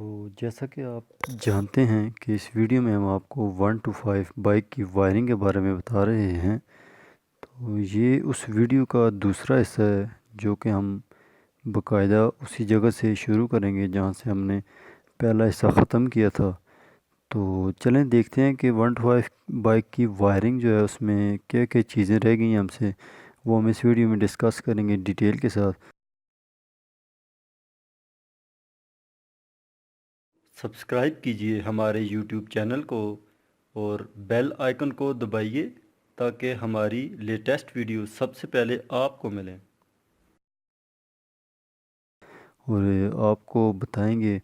تو جیسا کہ آپ جانتے ہیں کہ اس ویڈیو میں ہم آپ کو 1 to 5 بائک کی وائرنگ کے بارے میں بتا رہے ہیں۔ تو یہ اس ویڈیو کا دوسرا حصہ ہے جو کہ ہم باقاعدہ اسی جگہ سے شروع کریں گے جہاں سے ہم نے پہلا حصہ ختم کیا تھا۔ تو چلیں دیکھتے ہیں کہ 1 to 5 بائک کی وائرنگ جو ہے اس میں کیا کیا چیزیں رہ گئی ہیں ہم سے، وہ ہم اس ویڈیو میں ڈسکس کریں گے ڈیٹیل کے ساتھ۔ سبسکرائب کیجئے ہمارے یوٹیوب چینل کو اور بیل آئیکن کو دبائیے تاکہ ہماری لیٹسٹ ویڈیو سب سے پہلے آپ کو ملیں، اور آپ کو بتائیں گے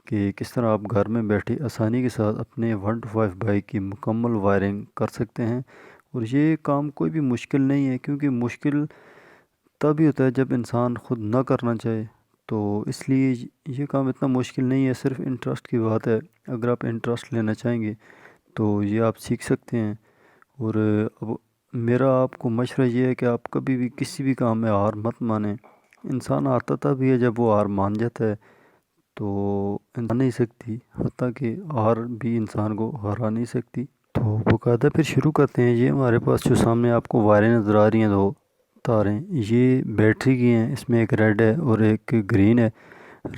کہ کس طرح آپ گھر میں بیٹھے آسانی کے ساتھ اپنے 1 to 5 بائک کی مکمل وائرنگ کر سکتے ہیں۔ اور یہ کام کوئی بھی مشکل نہیں ہے، کیونکہ مشکل تب ہی ہوتا ہے جب انسان خود نہ کرنا چاہے۔ تو اس لیے یہ کام اتنا مشکل نہیں ہے، صرف انٹرسٹ کی بات ہے۔ اگر آپ انٹرسٹ لینا چاہیں گے تو یہ آپ سیکھ سکتے ہیں۔ اور اب میرا آپ کو مشورہ یہ ہے کہ آپ کبھی بھی کسی بھی کام میں ہار مت مانیں۔ انسان ہارتا تب ہی ہے جب وہ ہار مان جاتا ہے، تو انسان نہیں سکتی، حتیٰ کہ ہار بھی انسان کو ہرا نہیں سکتی۔ تو باقاعدہ پھر شروع کرتے ہیں۔ یہ ہمارے پاس جو سامنے آپ کو وائریں نظر آ رہی ہیں، دو تاریں، یہ بیٹری کی ہیں۔ اس میں ایک ریڈ ہے اور ایک گرین ہے۔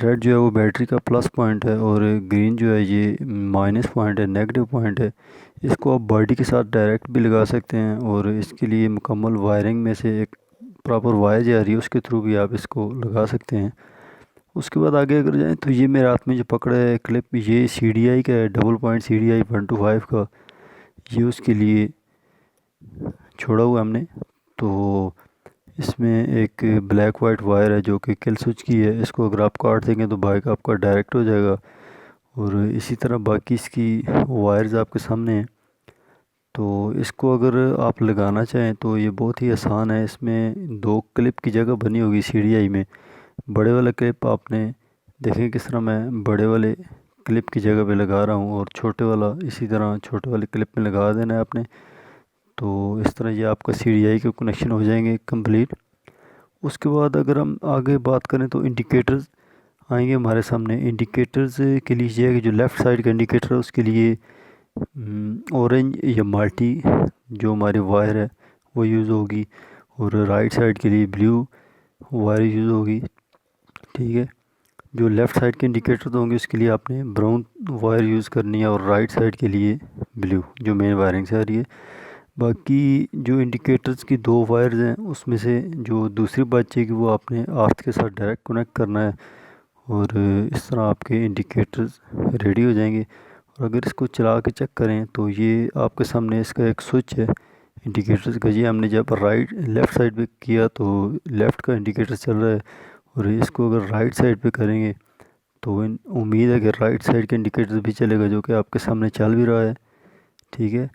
ریڈ جو ہے وہ بیٹری کا پلس پوائنٹ ہے، اور گرین جو ہے یہ مائنس پوائنٹ ہے، نیگیٹو پوائنٹ ہے۔ اس کو آپ باڈی کے ساتھ ڈائریکٹ بھی لگا سکتے ہیں، اور اس کے لیے مکمل وائرنگ میں سے ایک پراپر وائر جا رہی ہے، اس کے تھرو بھی آپ اس کو لگا سکتے ہیں۔ اس کے بعد آگے اگر جائیں تو یہ میرے ہاتھ میں جو پکڑا ہے کلپ، یہ CDI کا ہے، ڈبل پوائنٹ CDI 1 to 5 کا۔ یہ اس کے لیے چھوڑا ہوا ہم نے۔ تو اس میں ایک بلیک وائٹ وائر ہے جو کہ کل سوئچ کی ہے، اس کو اگر آپ کاٹ دیں گے تو بائک آپ کا ڈائریکٹ ہو جائے گا۔ اور اسی طرح باقی اس کی وائرز آپ کے سامنے ہیں۔ تو اس کو اگر آپ لگانا چاہیں تو یہ بہت ہی آسان ہے۔ اس میں 2 کلپ کی جگہ بنی ہوگی CDI میں۔ بڑے والا کلپ آپ نے دیکھیں کس طرح میں بڑے والے کلپ کی جگہ پہ لگا رہا ہوں، اور چھوٹے والا اسی طرح چھوٹے والے کلپ میں لگا دینا ہے آپ نے۔ تو اس طرح یہ آپ کا CDI کے کنیکشن ہو جائیں گے کمپلیٹ۔ اس کے بعد اگر ہم آگے بات کریں تو انڈیکیٹرز آئیں گے ہمارے سامنے۔ انڈیکیٹرز کے لیے یہ ہے کہ جو لیفٹ سائڈ کا انڈیکیٹر ہے اس کے لیے اورنج یا مالٹی جو ہماری وائر ہے وہ یوز ہوگی، اور رائٹ سائڈ کے لیے بلیو وائر یوز ہوگی، ٹھیک ہے۔ جو لیفٹ سائڈ کے انڈیکیٹر ہوں گے اس کے لیے آپ نے براؤن وائر یوز کرنی ہے، اور رائٹ سائڈ کے لیے بلیو جو مین وائرنگ سے آ رہی ہے۔ باقی جو انڈیکیٹرز کی 2 وائرز ہیں اس میں سے جو دوسری بچے گی وہ آپ نے آرتھ کے ساتھ ڈائریکٹ کنیکٹ کرنا ہے، اور اس طرح آپ کے انڈیکیٹرز ریڈی ہو جائیں گے۔ اور اگر اس کو چلا کے چیک کریں تو یہ آپ کے سامنے اس کا ایک سوئچ ہے انڈیکیٹرز کا۔ یہ ہم نے جب لیفٹ سائڈ پہ کیا تو لیفٹ کا انڈیکیٹر چل رہا ہے، اور اس کو اگر رائٹ سائڈ پہ کریں گے تو امید ہے کہ رائٹ سائڈ کے انڈیکیٹر بھی چلے گا، جو کہ آپ کے سامنے چل بھی رہا ہے، ٹھیک ہے۔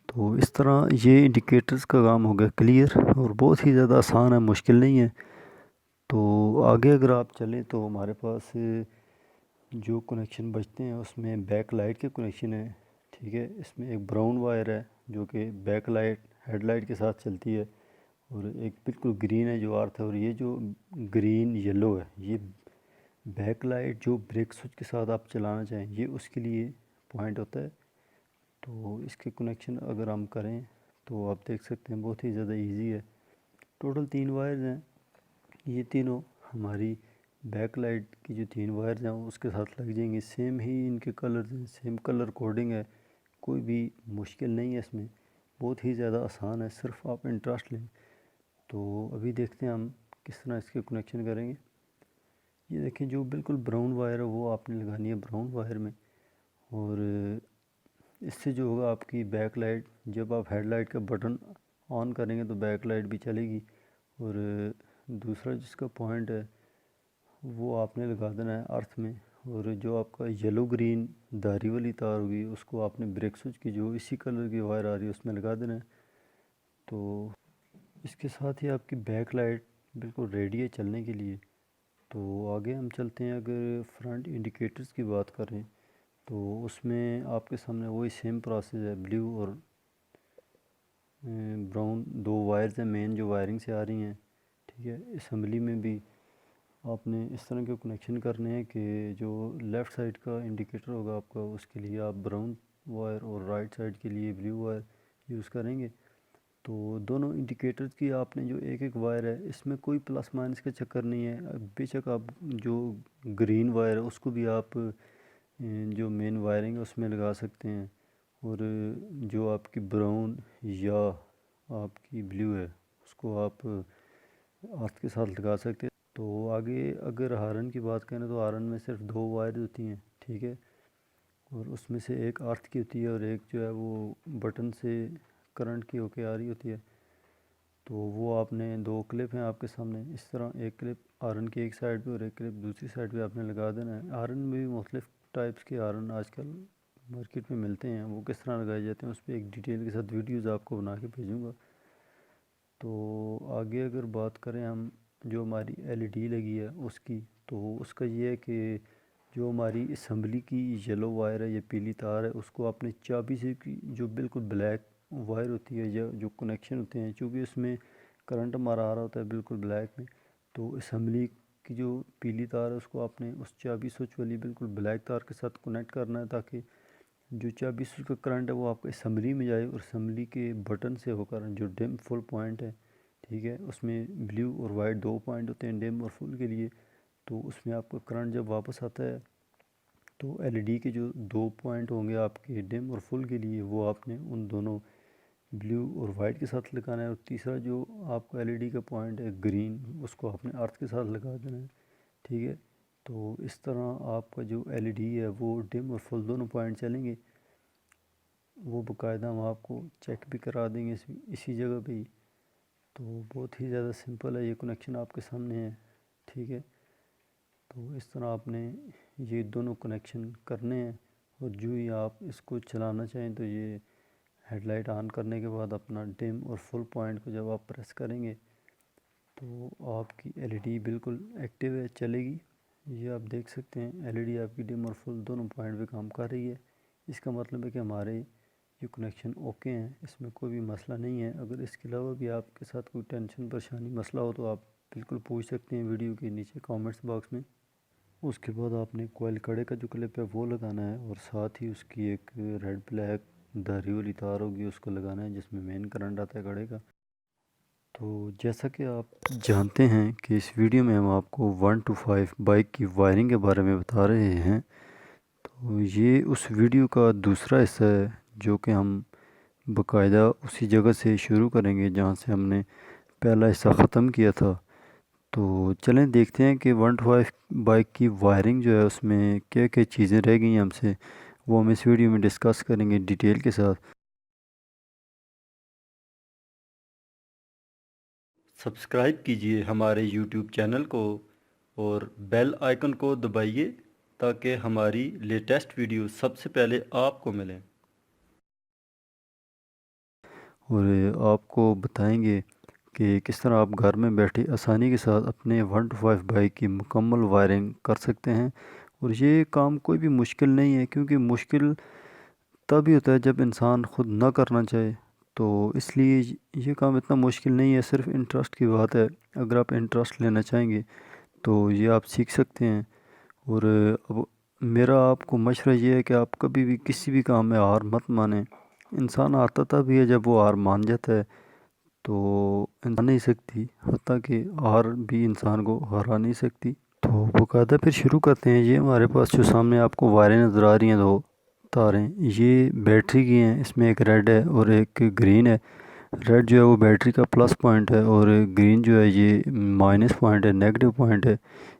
تو اس طرح یہ انڈیکیٹرز کا کام ہو گیا کلیئر، اور بہت ہی زیادہ آسان ہے، مشکل نہیں ہے۔ تو آگے اگر آپ چلیں تو ہمارے پاس جو کنیکشن بچتے ہیں اس میں بیک لائٹ کے کنیکشن ہے، ٹھیک ہے۔ اس میں ایک براؤن وائر ہے جو کہ بیک لائٹ ہیڈ لائٹ کے ساتھ چلتی ہے، اور ایک بالکل گرین ہے جو آرتھ ہے، اور یہ جو گرین یلو ہے یہ بیک لائٹ جو بریک سوئچ کے ساتھ آپ چلانا چاہیں یہ اس کے لیے پوائنٹ ہوتا ہے۔ تو اس کے کنیکشن اگر ہم کریں تو آپ دیکھ سکتے ہیں بہت ہی زیادہ ایزی ہے۔ ٹوٹل 3 وائرز ہیں، یہ تینوں ہماری بیک لائٹ کی جو 3 وائرز ہیں وہ اس کے ساتھ لگ جائیں گے۔ سیم ہی ان کے کلرز ہیں، سیم کلر کوڈنگ ہے، کوئی بھی مشکل نہیں ہے اس میں، بہت ہی زیادہ آسان ہے، صرف آپ انٹرسٹ لیں۔ تو ابھی دیکھتے ہیں ہم کس طرح اس کے کنیکشن کریں گے۔ یہ دیکھیں جو بالکل براؤن وائر ہے وہ آپ نے لگانی ہے براؤن وائر میں، اور اس سے جو ہوگا آپ کی بیک لائٹ، جب آپ ہیڈ لائٹ کا بٹن آن کریں گے تو بیک لائٹ بھی چلے گی، اور دوسرا جس کا پوائنٹ ہے وہ آپ نے لگا دینا ہے ارتھ میں، اور جو آپ کا یلو گرین دھاری والی تار ہوگی اس کو آپ نے بریک سوئچ کی جو اسی کلر کی وائر آ رہی ہے اس میں لگا دینا ہے۔ تو اس کے ساتھ ہی آپ کی بیک لائٹ بالکل ریڈی ہے چلنے کے لیے۔ تو آگے ہم چلتے ہیں، اگر فرنٹ انڈیکیٹرز کی بات کریں تو اس میں آپ کے سامنے وہی سیم پروسیس ہے، بلیو اور براؤن 2 وائرز ہیں مین جو وائرنگ سے آ رہی ہیں، ٹھیک ہے۔ اسمبلی میں بھی آپ نے اس طرح کے کنیکشن کرنے ہیں کہ جو لیفٹ سائڈ کا انڈیکیٹر ہوگا آپ کا، اس کے لیے آپ براؤن وائر اور رائٹ سائڈ کے لیے بلیو وائر یوز کریں گے۔ تو دونوں انڈیکیٹرز کی آپ نے جو ایک ایک وائر ہے، اس میں کوئی پلس مائنس کا چکر نہیں ہے۔ بے شک آپ جو گرین وائر ہے اس کو بھی آپ جو مین وائرنگ ہے اس میں لگا سکتے ہیں، اور جو آپ کی براؤن یا آپ کی بلیو ہے اس کو آپ ارتھ کے ساتھ لگا سکتے ہیں۔ تو آگے اگر ہارن کی بات کریں تو ہارن میں صرف دو وائر ہوتی ہیں، ٹھیک ہے، اور اس میں سے ایک ارتھ کی ہوتی ہے اور ایک جو ہے وہ بٹن سے کرنٹ کی ہو کے آ رہی ہوتی ہے۔ تو وہ آپ نے دو کلپ ہیں آپ کے سامنے، اس طرح ایک کلپ ہارن کی ایک سائڈ پہ اور ایک کلپ دوسری سائڈ پہ آپ نے لگا دینا ہے۔ ہارن میں بھی مختلف ٹائپس کے ہارن آج کل مارکیٹ میں ملتے ہیں، وہ کس طرح لگائے جاتے ہیں اس پہ ایک ڈیٹیل کے ساتھ ویڈیوز آپ کو بنا کے بھیجوں گا۔ تو آگے اگر بات کریں ہم جو ہماری ایل ای ڈی لگی ہے اس کی، تو اس کا یہ ہے کہ جو ہماری اسمبلی کی یلو وائر ہے یا پیلی تار ہے، اس کو آپ نے چابی سے کی جو بالکل بلیک وائر ہوتی ہے یا جو کنیکشن ہوتے ہیں، چونکہ اس میں کرنٹ ہمارا آ رہا ہوتا ہے بالکل بلیک میں، تو اسمبلی کی جو پیلی تار ہے اس کو آپ نے اس چابی سوئچ والی بالکل بلیک تار کے ساتھ کنیکٹ کرنا ہے، تاکہ جو چابی سوئچ کا کرنٹ ہے وہ آپ کو اسمبلی میں جائے اور اسمبلی کے بٹن سے ہو کر جو ڈم فل پوائنٹ ہے، ٹھیک ہے، اس میں بلیو اور وائٹ دو پوائنٹ ہوتے ہیں ڈم اور فل کے لیے، تو اس میں آپ کا کرنٹ جب واپس آتا ہے تو ایل ای ڈی کے جو دو پوائنٹ ہوں گے آپ کے ڈم اور فل کے لیے، وہ آپ نے ان دونوں بلیو اور وائٹ کے ساتھ لگانا ہے، اور تیسرا جو آپ کا ایل ای ڈی کا پوائنٹ ہے گرین، اس کو آپ نے ارتھ کے ساتھ لگا دینا ہے، ٹھیک ہے۔ تو اس طرح آپ کا جو ایل ای ڈی ہے وہ ڈم اور فل دونوں پوائنٹ چلیں گے، وہ باقاعدہ ہم آپ کو چیک بھی کرا دیں گے اسی جگہ پہ ہی۔ تو بہت ہی زیادہ سمپل ہے، یہ کنیکشن آپ کے سامنے ہے، ٹھیک ہے۔ تو اس طرح آپ نے یہ دونوں کنیکشن کرنے ہیں، اور جو ہی آپ اس کو چلانا چاہیں تو یہ ہیڈ لائٹ آن کرنے کے بعد اپنا ڈم اور فل پوائنٹ کو جب آپ پریس کریں گے تو آپ کی ایل ای ڈی بالکل ایکٹیو ہے، چلے گی۔ یہ آپ دیکھ سکتے ہیں ایل ای ڈی آپ کی ڈم اور فل دونوں پوائنٹ پہ کام کر رہی ہے۔ اس کا مطلب ہے کہ ہمارے یہ کنیکشن اوکے ہیں، اس میں کوئی بھی مسئلہ نہیں ہے۔ اگر اس کے علاوہ بھی آپ کے ساتھ کوئی ٹینشن پریشانی مسئلہ ہو تو آپ بالکل پوچھ سکتے ہیں ویڈیو کے نیچے کامنٹس باکس میں۔ اس کے بعد آپ نے کوائل کڑے کا جو کلپ ہے وہ لگانا ہے، اور ساتھ ہی اس کی ایک ریڈ بلیک دھاری والی تار ہوگی اس کو لگانا ہے جس میں مین کرنٹ آتا ہے کڑے کا۔ تو جیسا کہ آپ جانتے ہیں کہ اس ویڈیو میں ہم آپ کو 1 to 5 بائک کی وائرنگ کے بارے میں بتا رہے ہیں، تو یہ اس ویڈیو کا دوسرا حصہ ہے جو کہ ہم باقاعدہ اسی جگہ سے شروع کریں گے جہاں سے ہم نے پہلا حصہ ختم کیا تھا۔ تو چلیں دیکھتے ہیں کہ 1 to 5 بائک کی وائرنگ جو ہے اس میں کیا کیا چیزیں رہ گئی ہیں ہم سے، وہ ہم اس ویڈیو میں ڈسکس کریں گے ڈیٹیل کے ساتھ۔ سبسکرائب کیجئے ہمارے یوٹیوب چینل کو اور بیل آئیکن کو دبائیے تاکہ ہماری لیٹسٹ ویڈیو سب سے پہلے آپ کو ملیں، اور آپ کو بتائیں گے کہ کس طرح آپ گھر میں بیٹھے آسانی کے ساتھ اپنے 1 to 5 بائک کی مکمل وائرنگ کر سکتے ہیں۔ اور یہ کام کوئی بھی مشکل نہیں ہے، کیونکہ مشکل تب ہی ہوتا ہے جب انسان خود نہ کرنا چاہے، تو اس لیے یہ کام اتنا مشکل نہیں ہے، صرف انٹرسٹ کی بات ہے۔ اگر آپ انٹرسٹ لینا چاہیں گے تو یہ آپ سیکھ سکتے ہیں۔ اور اب میرا آپ کو مشورہ یہ ہے کہ آپ کبھی بھی کسی بھی کام میں ہار مت مانیں۔ انسان ہارتا تب ہی ہے جب وہ ہار مان جاتا ہے، تو انسان نہیں سکتی، حتیٰ کہ ہار بھی انسان کو ہرا نہیں سکتی۔ تو باقاعدہ پھر شروع کرتے ہیں۔ یہ ہمارے پاس جو سامنے آپ کو وائریں نظر آ رہی ہیں دو تاریں، یہ بیٹری کی ہیں، اس میں ایک ریڈ ہے اور ایک گرین ہے۔ ریڈ جو ہے وہ بیٹری کا پلس پوائنٹ ہے، اور گرین جو ہے یہ مائنس پوائنٹ ہے، نیگیٹو پوائنٹ ہے۔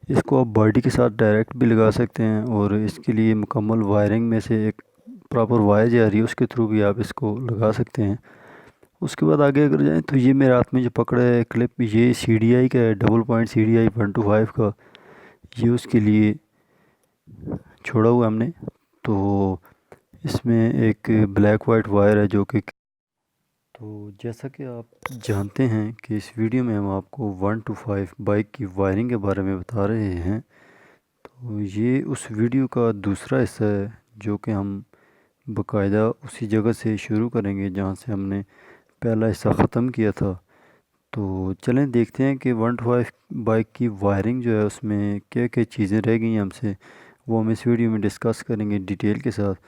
اس کو آپ باڈی کے ساتھ ڈائریکٹ بھی لگا سکتے ہیں، اور اس کے لیے مکمل وائرنگ میں سے ایک پراپر وائر جا رہی ہے اس کے تھرو بھی آپ اس کو لگا سکتے ہیں۔ اس کے بعد آگے اگر جائیں تو یہ میرے ہاتھ میں جو پکڑا ہے کلپ، یہ سی ڈی آئی کا ہے، double point C D I 1 to 5 کا، یہ اس کے لیے چھوڑا ہوا ہم نے۔ تو اس میں ایک بلیک وائٹ وائر ہے جو کہ، تو جیسا کہ آپ جانتے ہیں کہ اس ویڈیو میں ہم آپ کو 1 to 5 بائک کی وائرنگ کے بارے میں بتا رہے ہیں، تو یہ اس ویڈیو کا دوسرا حصہ ہے جو کہ ہم باقاعدہ اسی جگہ سے شروع کریں گے جہاں سے ہم نے پہلا حصہ ختم کیا تھا۔ تو چلیں دیکھتے ہیں کہ 125 بائک کی وائرنگ جو ہے اس میں کیا کیا چیزیں رہ گئی ہیں ہم سے، وہ ہم اس ویڈیو میں ڈسکس کریں گے ڈیٹیل کے ساتھ۔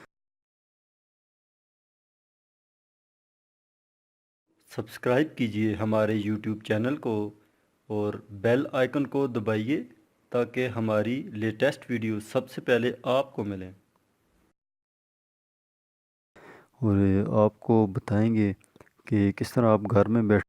سبسکرائب کیجئے ہمارے یوٹیوب چینل کو اور بیل آئیکن کو دبائیے تاکہ ہماری لیٹسٹ ویڈیو سب سے پہلے آپ کو ملیں، اور آپ کو بتائیں گے کہ کس طرح آپ گھر میں بیٹھ